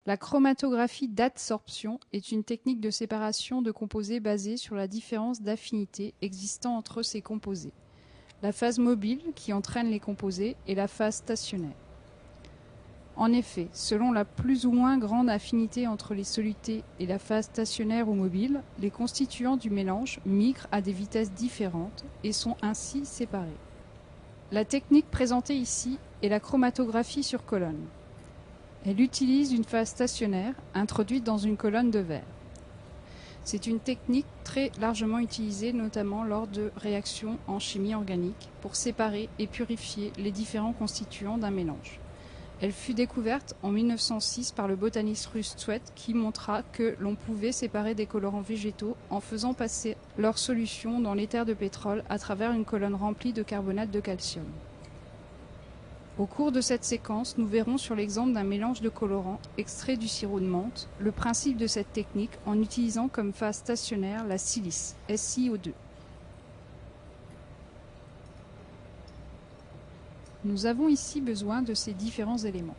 La chromatographie d'adsorption est une technique de séparation de composés basée sur la différence d'affinité existant entre ces composés, la phase mobile qui entraîne les composés et la phase stationnaire. En effet, selon la plus ou moins grande affinité entre les solutés et la phase stationnaire ou mobile, les constituants du mélange migrent à des vitesses différentes et sont ainsi séparés. La technique présentée ici est la chromatographie sur colonne. Elle utilise une phase stationnaire introduite dans une colonne de verre. C'est une technique très largement utilisée notamment lors de réactions en chimie organique pour séparer et purifier les différents constituants d'un mélange. Elle fut découverte en 1906 par le botaniste russe Tsvet qui montra que l'on pouvait séparer des colorants végétaux en faisant passer leur solution dans l'éther de pétrole à travers une colonne remplie de carbonate de calcium. Au cours de cette séquence, nous verrons sur l'exemple d'un mélange de colorants extrait du sirop de menthe le principe de cette technique en utilisant comme phase stationnaire la silice, SiO2. Nous avons ici besoin de ces différents éléments.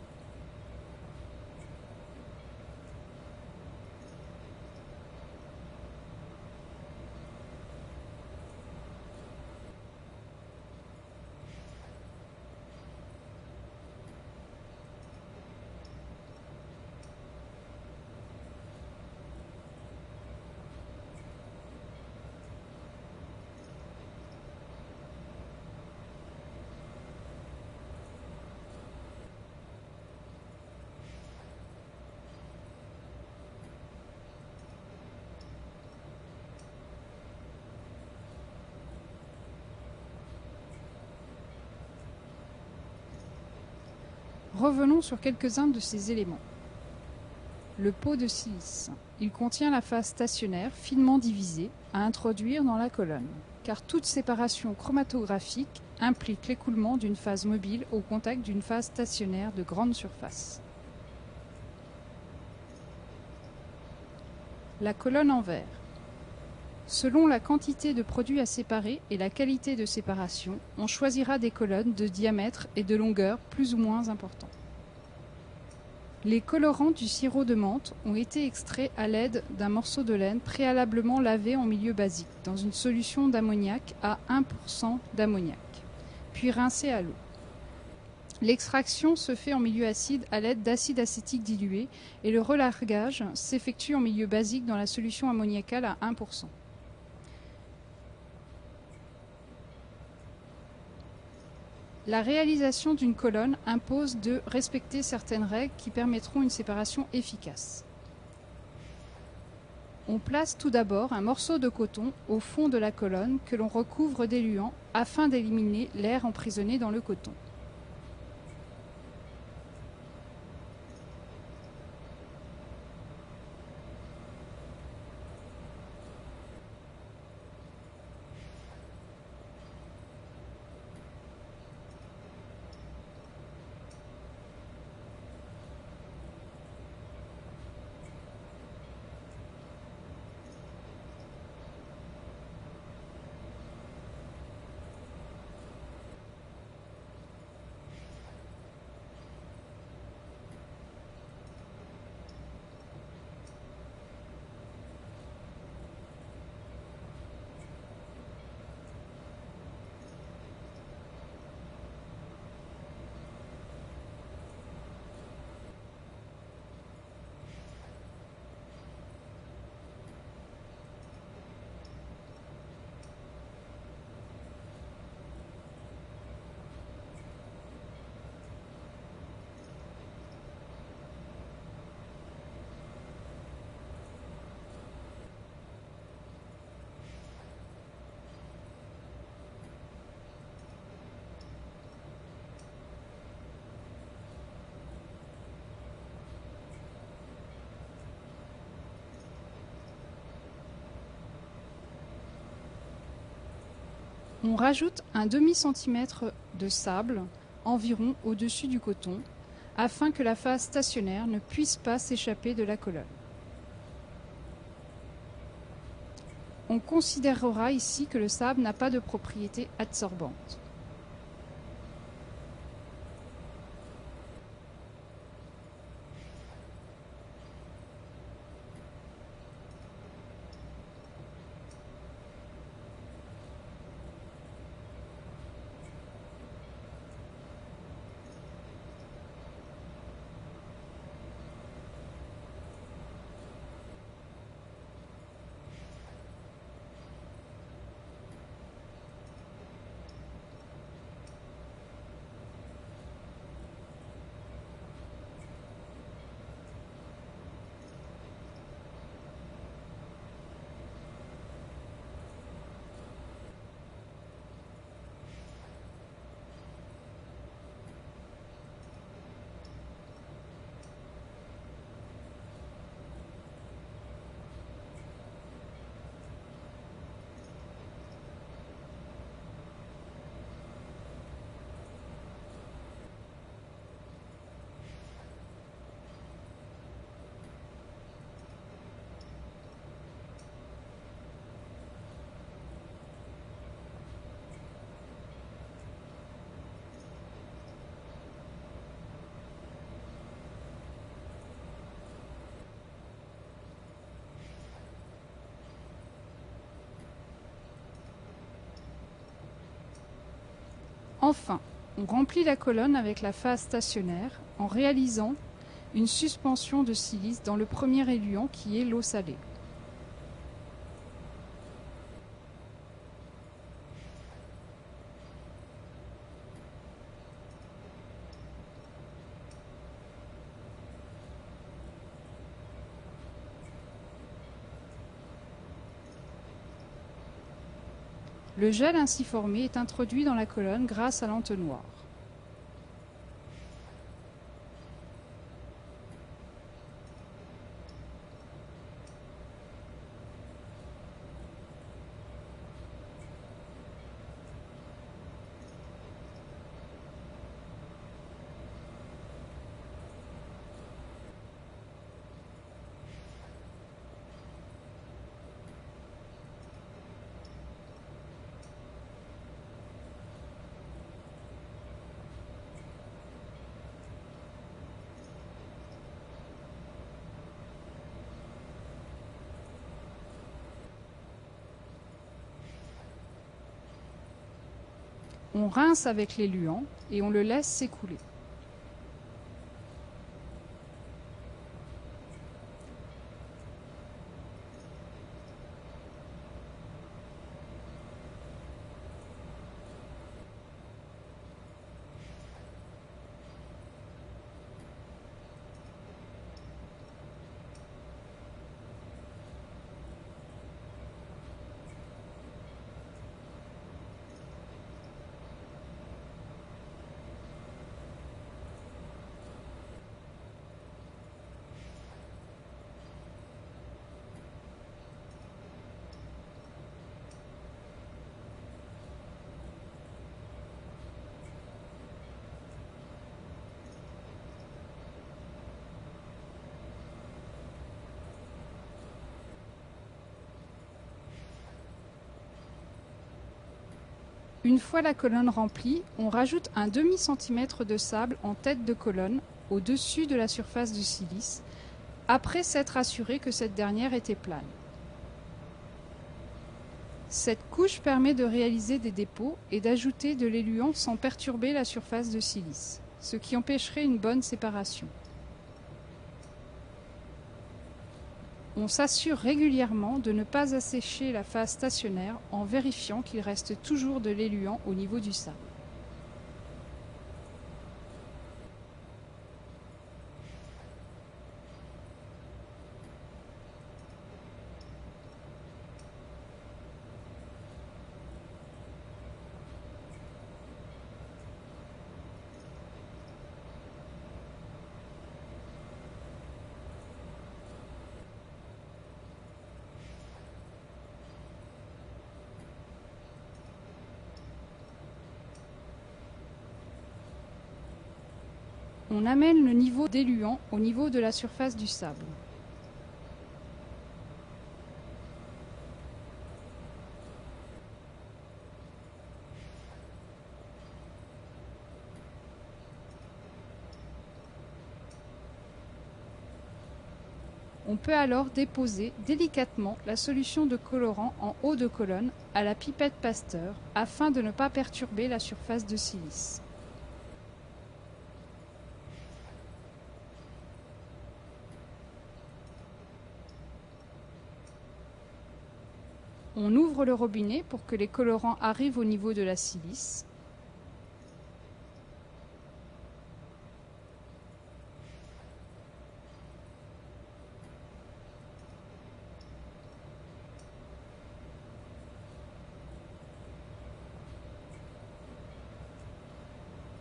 Revenons sur quelques-uns de ces éléments. Le pot de silice. Il contient la phase stationnaire finement divisée à introduire dans la colonne, car toute séparation chromatographique implique l'écoulement d'une phase mobile au contact d'une phase stationnaire de grande surface. La colonne en verre. Selon la quantité de produits à séparer et la qualité de séparation, on choisira des colonnes de diamètre et de longueur plus ou moins importants. Les colorants du sirop de menthe ont été extraits à l'aide d'un morceau de laine préalablement lavé en milieu basique, dans une solution d'ammoniac à 1% d'ammoniac, puis rincé à l'eau. L'extraction se fait en milieu acide à l'aide d'acide acétique dilué et le relargage s'effectue en milieu basique dans la solution ammoniacale à 1%. La réalisation d'une colonne impose de respecter certaines règles qui permettront une séparation efficace. On place tout d'abord un morceau de coton au fond de la colonne que l'on recouvre d'éluant afin d'éliminer l'air emprisonné dans le coton. On rajoute un demi-centimètre de sable environ au-dessus du coton afin que la phase stationnaire ne puisse pas s'échapper de la colonne. On considérera ici que le sable n'a pas de propriété adsorbante. Enfin, on remplit la colonne avec la phase stationnaire en réalisant une suspension de silice dans le premier éluant qui est l'eau salée. Le gel ainsi formé est introduit dans la colonne grâce à l'entonnoir. On rince avec l'éluant et on le laisse s'écouler. Une fois la colonne remplie, on rajoute un demi-centimètre de sable en tête de colonne au-dessus de la surface de silice, après s'être assuré que cette dernière était plane. Cette couche permet de réaliser des dépôts et d'ajouter de l'éluant sans perturber la surface de silice, ce qui empêcherait une bonne séparation. On s'assure régulièrement de ne pas assécher la phase stationnaire en vérifiant qu'il reste toujours de l'éluant au niveau du sable. On amène le niveau d'éluant au niveau de la surface du sable. On peut alors déposer délicatement la solution de colorant en haut de colonne à la pipette Pasteur afin de ne pas perturber la surface de silice. On ouvre le robinet pour que les colorants arrivent au niveau de la silice.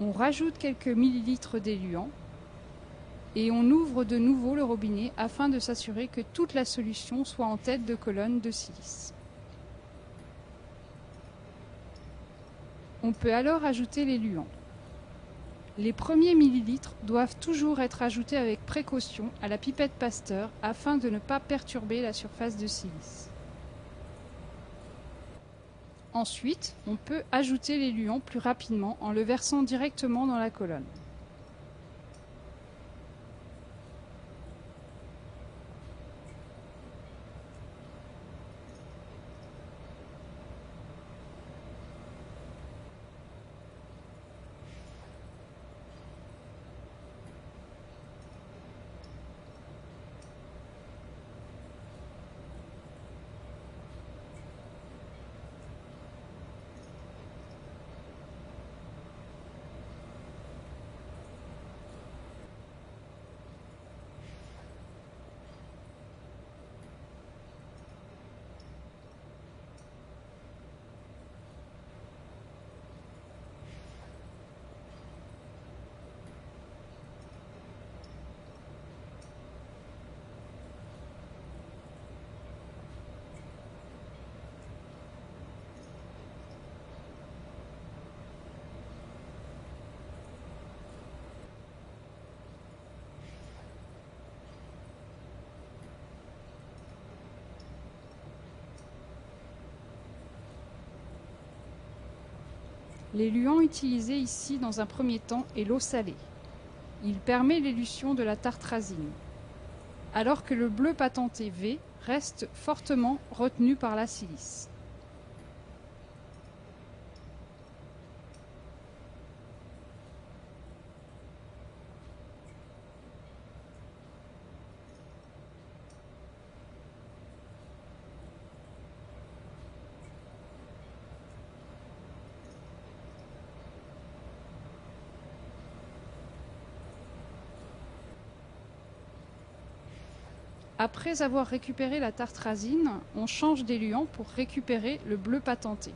On rajoute quelques millilitres d'éluant et on ouvre de nouveau le robinet afin de s'assurer que toute la solution soit en tête de colonne de silice. On peut alors ajouter l'éluant. Les premiers millilitres doivent toujours être ajoutés avec précaution à la pipette Pasteur afin de ne pas perturber la surface de silice. Ensuite, on peut ajouter l'éluant plus rapidement en le versant directement dans la colonne. L'éluant utilisé ici dans un premier temps est l'eau salée. Il permet l'élution de la tartrazine, alors que le bleu patenté V reste fortement retenu par la silice. Après avoir récupéré la tartrazine, on change d'éluant pour récupérer le bleu patenté.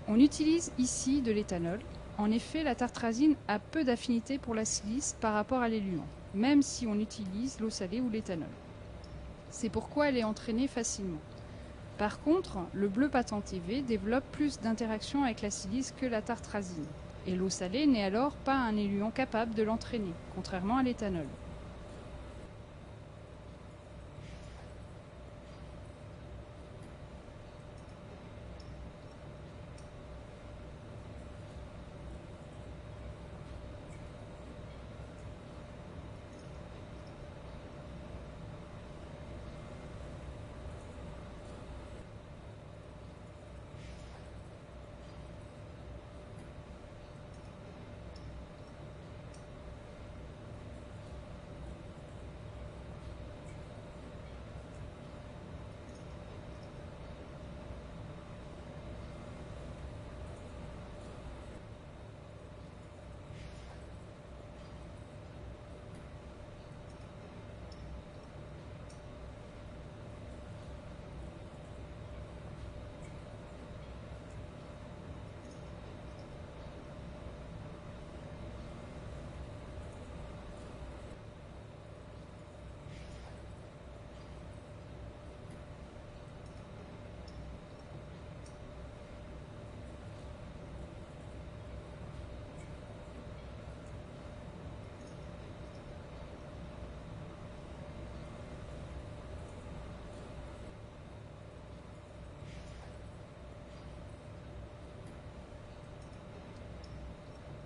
On utilise ici de l'éthanol. En effet, la tartrazine a peu d'affinité pour la silice par rapport à l'éluant, même si on utilise l'eau salée ou l'éthanol. C'est pourquoi elle est entraînée facilement. Par contre, le bleu patenté V développe plus d'interactions avec la silice que la tartrazine, et l'eau salée n'est alors pas un éluant capable de l'entraîner, contrairement à l'éthanol.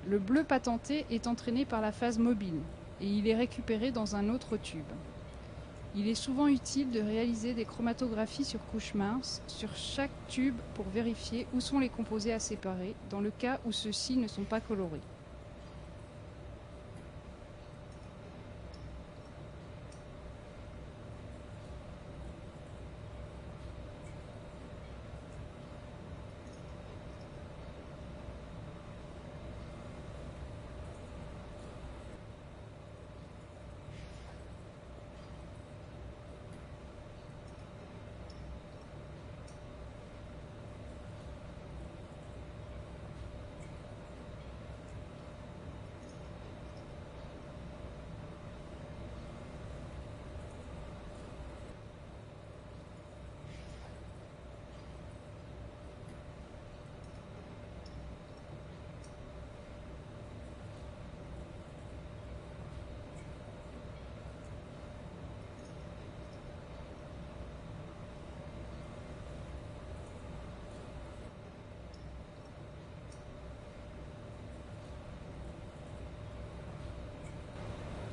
Le bleu patenté est entraîné par la phase mobile et il est récupéré dans un autre tube. Il est souvent utile de réaliser des chromatographies sur couche mince sur chaque tube pour vérifier où sont les composés à séparer dans le cas où ceux-ci ne sont pas colorés.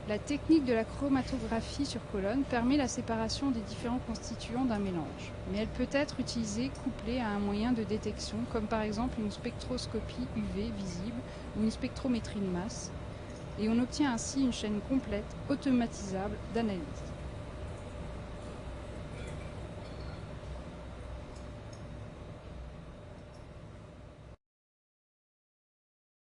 La technique de la chromatographie sur colonne permet la séparation des différents constituants d'un mélange, mais elle peut être utilisée couplée à un moyen de détection, comme par exemple une spectroscopie UV visible ou une spectrométrie de masse, et on obtient ainsi une chaîne complète, automatisable d'analyse.